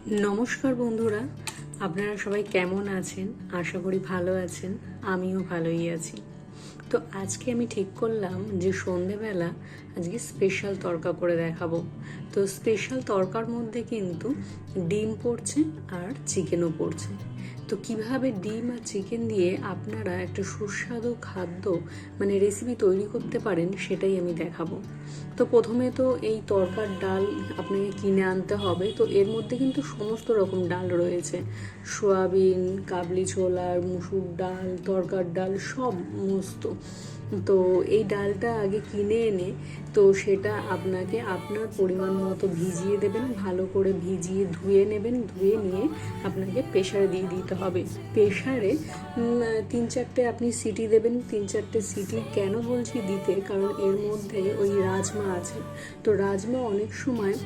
নমস্কার বন্ধুরা, আপনারা সবাই কেমন আছেন? আশা করি ভালো আছেন। আমিও ভালোই আছি। তো আজকে আমি ঠিক করলাম যে সন্ধেবেলা আজকে স্পেশাল তড়কা করে দেখাবো। তো স্পেশাল তড়কার মধ্যে কিন্তু ডিম পড়ছে আর চিকেনও পড়ছে। তো কিভাবে ডিম আর চিকেন দিয়ে আপনারা একটা সুস্বাদু খাদ্য রেসিপি তৈরি করতে পারেন সেটাই আমি দেখাবো। তো প্রথমে তো এই তড়কার ডাল আপনাকে কিনে আনতে হবে। তো এর মধ্যে কিন্তু সমস্ত রকম ডাল রয়েছে, সয়াবিন, কাবলি ছোলার, মুসুর ডাল, তড়কার ডাল সমস্ত। তো এই ডালটা আগে কিনে এনে তো সেটা আপনাকে আপনার পরিমাণ মতো ভিজিয়ে দেবেন, ভালো করে ভিজিয়ে ধুয়ে নেবেন। ধুয়ে নিয়ে আপনাকে প্রেসারে দিয়ে দিতে হবে। প্রেসারে 3-4টে আপনি সিটি দেবেন। 3-4টে সিটি কেন বলছি দিতে, কারণ এর মধ্যে ওই রাজমা আছে। তো রাজমা অনেক সময়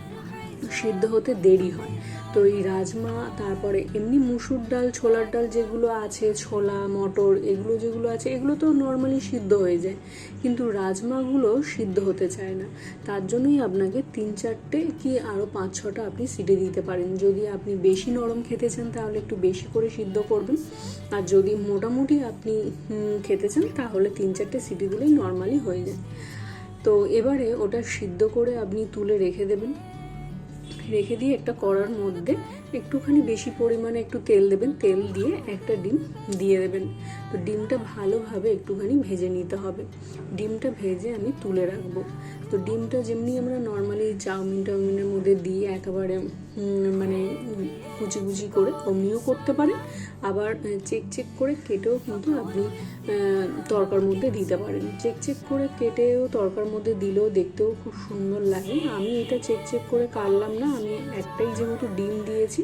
সিদ্ধ হতে দেরি হয়। তো এই রাজমা, তারপরে এমনি মুসুর ডাল, ছোলার ডাল যেগুলো আছে, ছোলা, মটর এগুলো যেগুলো আছে, এগুলো তো নর্মালি সিদ্ধ হয়ে যায়, কিন্তু রাজমাগুলো সিদ্ধ হতে চায় না। তার জন্যই আপনাকে 3-4টে কি আরও 5-6টা আপনি সিটি দিতে পারেন। যদি আপনি বেশি নরম খেতে চান তাহলে একটু বেশি করে সিদ্ধ করবেন, আর যদি মোটামুটি আপনি খেতে চান তাহলে 3-4টে সিটি দিলেই নর্মালি হয়ে যায়। তো এবারে ওটা সিদ্ধ করে আপনি তুলে রেখে দেবেন। রেখে দিয়ে একটা কড়ার মধ্যে একটুখানি বেশি পরিমাণে একটু তেল দেবেন। তেল দিয়ে একটা ডিম দিয়ে দেবেন। তো ডিমটা ভালোভাবে একটুখানি ভেজে নিতে হবে। ডিমটা ভেজে আমি তুলে রাখবো। তো ডিমটা যেমনি আমরা নর্মালি চাউমিনের মধ্যে দিয়ে একেবারে কুচি কুচি করে অমনিও করতে পারেন, আবার চেক করে কেটেও কিন্তু আপনি তড়কার মধ্যে দিতে পারেন। চেক করে কেটেও তড়কার মধ্যে দিলেও দেখতেও খুব সুন্দর লাগে। আমি এটা চেক করে কাটলাম না, আমি একটাই যেহেতু ডিম দিয়েছি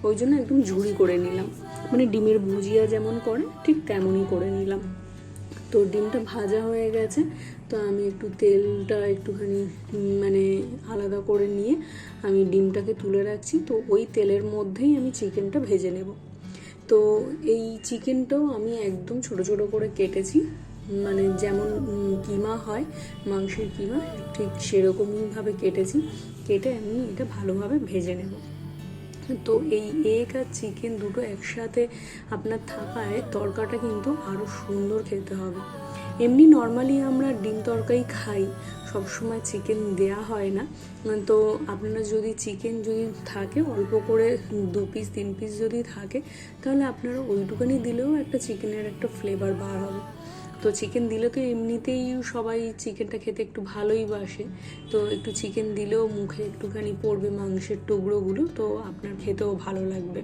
ওই জন্য একদম ঝুড়ি করে নিলাম। ডিমের ভুজিয়া যেমন করে ঠিক তেমনই করে নিলাম। তো ডিমটা ভাজা হয়ে গেছে। তো আমি একটু তেলটা একটুখানি আলাদা করে নিয়ে আমি ডিমটাকে তুলে রাখছি। তো ওই তেলের মধ্যেই আমি চিকেনটা ভেজে নেব। তো এই চিকেনটাও আমি একদম ছোট ছোট করে কেটেছি, যেমন কিমা হয়, মাংসের কিমা, ঠিক সেরকমইভাবে কেটেছি। কেটে আমি এটা ভালোভাবে ভেজে নেব। তো এই এগ আর চিকেন দুটো একসাথে আপনার থাকায় তড়কাটা কিন্তু আরও সুন্দর খেতে হবে। এমনি নর্মালি আমরা ডিম তড়কাই খাই, সবসময় চিকেন দেয়া হয় না। তো আপনারা যদি চিকেন যদি থাকে অল্প করে 2 পিস 3 পিস যদি থাকে, তাহলে আপনারা ওইটুকানি দিলেও একটা চিকেনের একটা ফ্লেভার বার হবে। তো চিকেন দিলে তো এমনিতেই সবাই চিকেনটা খেতে একটু ভালোই বাসে। তো একটু চিকেন দিলেও মুখে একটুখানি পড়বে মাংসের টুকরোগুলো, তো আপনার খেতেও ভালো লাগবে।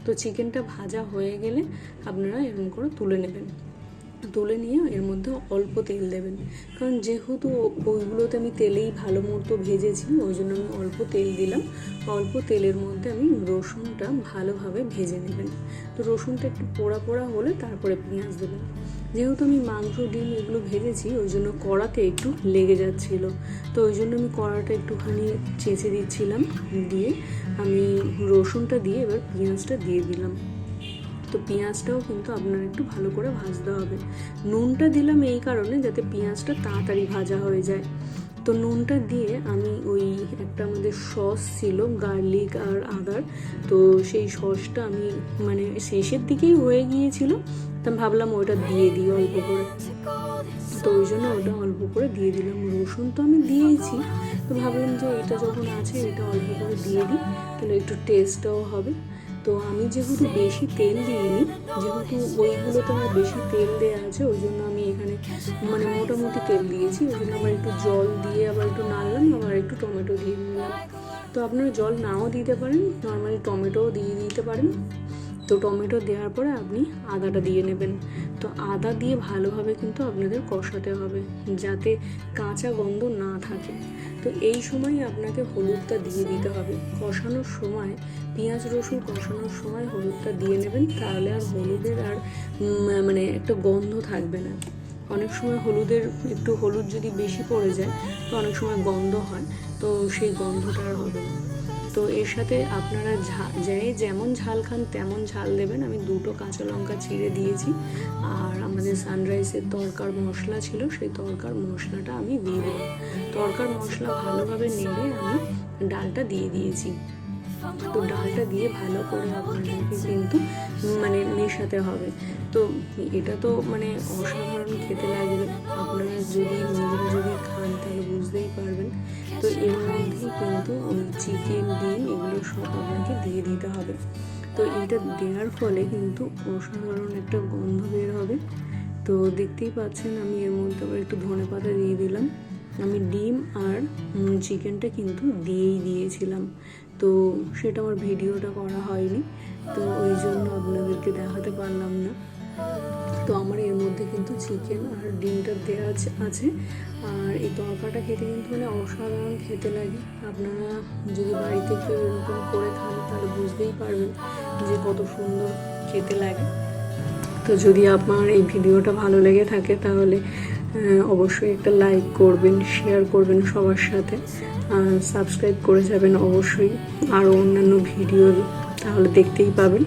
তো চিকেনটা ভাজা হয়ে গেলে আপনারা এরকম করে তুলে নেবেন। তুলে নিয়ে এর মধ্যে অল্প তেল দেবেন, কারণ যেহেতু ওইগুলোতে আমি তেলেই ভালো মতো ভেজেছি ওই জন্য আমি অল্প তেল দিলাম। অল্প তেলের মধ্যে আমি রসুনটা ভালোভাবে ভেজে নেবেন। তো রসুনটা একটু পোড়া পোড়া হলে তারপরে পেঁয়াজ দেবেন। যেহেতু আমি মাংস, ডিম এগুলো ভেজেছি ওই জন্য কড়াতে একটু লেগে যাচ্ছিল, তো ওই জন্য আমি কড়াটা একটুখানি চেঁচে দিচ্ছিলাম। দিয়ে আমি রসুনটা দিয়ে এবার পেঁয়াজটা দিয়ে দিলাম। তো পেঁয়াজটাও কিন্তু আপনার একটু ভালো করে ভাজতে হবে। নুনটা দিলাম এই কারণে যাতে পেঁয়াজটা তাড়াতাড়ি ভাজা হয়ে যায়। তো নুনটা দিয়ে আমি ওই একটা আমাদের সস ছিল গার্লিক আর আদার, তো সেই সসটা আমি শেষের দিকেই হয়ে গিয়েছিল, তো আমি ভাবলাম ওটা দিয়ে দিই অল্প করে। তো ওই জন্য ওটা অল্প করে দিয়ে দিলাম। রসুন তো আমি দিয়েছি, তো ভাবলাম যে এটা যখন আছে এটা অল্প করে দিয়ে দিই, তাহলে একটু টেস্টটাও হবে। তো আমি যেহেতু বেশি তেল দিইনি, যেহেতু ওইগুলোতে আমার বেশি তেল দেওয়া আছে ওই জন্য আমি এখানে মোটামুটি তেল দিয়েছি। ওই জন্য আবার একটু জল দিয়ে আবার একটু নাড়লাম, আবার একটু টমেটো দিয়ে নিলাম। তো আপনারা জল নাও দিতে পারেন, নর্মালি টমেটোও দিয়ে দিতে পারেন। তো টমেটো দেওয়ার পরে আপনি আদাটা দিয়ে নেবেন। তো আদা দিয়ে ভালোভাবে কিন্তু আপনাদের কষাতে হবে যাতে কাঁচা গন্ধ না থাকে। তো এই সময় আপনাকে হলুদটা দিয়ে দিতে হবে। কষানোর সময় পেঁয়াজ রসুন কষানোর সময় হলুদটা দিয়ে নেবেন, তাহলে আর হলুদের আর একটা গন্ধ থাকবে না। অনেক সময় হলুদ যদি বেশি পড়ে যায় তো অনেক সময় গন্ধ হয়, তো সেই গন্ধটা আর হবে না। তো এর সাথে আপনারা যেমন ঝাল খান তেমন ঝাল দেবেন। আমি 2টো কাঁচা লঙ্কা চিড়ে দিয়েছি, আর আমাদের সানরাইসের তড়কার মশলা ছিল, সেই তড়কার মশলাটা আমি দিয়ে দিলাম। তড়কার মশলা ভালোভাবে নেড়ে আমি ডালটা দিয়ে দিয়েছি। তো ডালটা দিয়ে ভালো করে আপনাদেরকে কিন্তু মানে মেশাতে হবে। তো এটা তো মানে অসাধারণ খেতে লাগবে, আপনারা নিজেরা যদি খান তাহলে বুঝতেই পারবেন। তো এর মধ্যেই কিন্তু চিকেন, ডিম এগুলো সব আপনাকে দিয়ে দিতে হবে। তো এটা দেওয়ার ফলে কিন্তু অসাধারণ একটা গন্ধ বের হবে। তো দেখতেই পাচ্ছেন আমি এর মধ্যে আবার একটু ধনেপাতা দিয়ে দিলাম। আমি ডিম আর চিকেনটা কিন্তু দিয়েই দিয়েছিলাম, তো সেটা আমার ভিডিওটা করা হয়নি, তো ওই জন্য আপনাদেরকে দেখাতে পারলাম না। তো আমার এর মধ্যে কিন্তু চিকেন আর ডিমটা দেওয়া আছে। আর এই তরকাটা খেতে কিন্তু মানে অসাধারণ খেতে লাগে। আপনারা যদি বাড়িতে কেউ এরকম করে খান তাহলে বুঝতেই পারবেন যে কত সুন্দর খেতে লাগে। তো যদি আপনার এই ভিডিওটা ভালো লেগে থাকে তাহলে অবশ্যই একটা লাইক করবেন, শেয়ার করবেন সবার সাথে, সাবস্ক্রাইব করে যাবেন অবশ্যই। আরও অন্যান্য ভিডিও তাহলে দেখতেই পাবেন।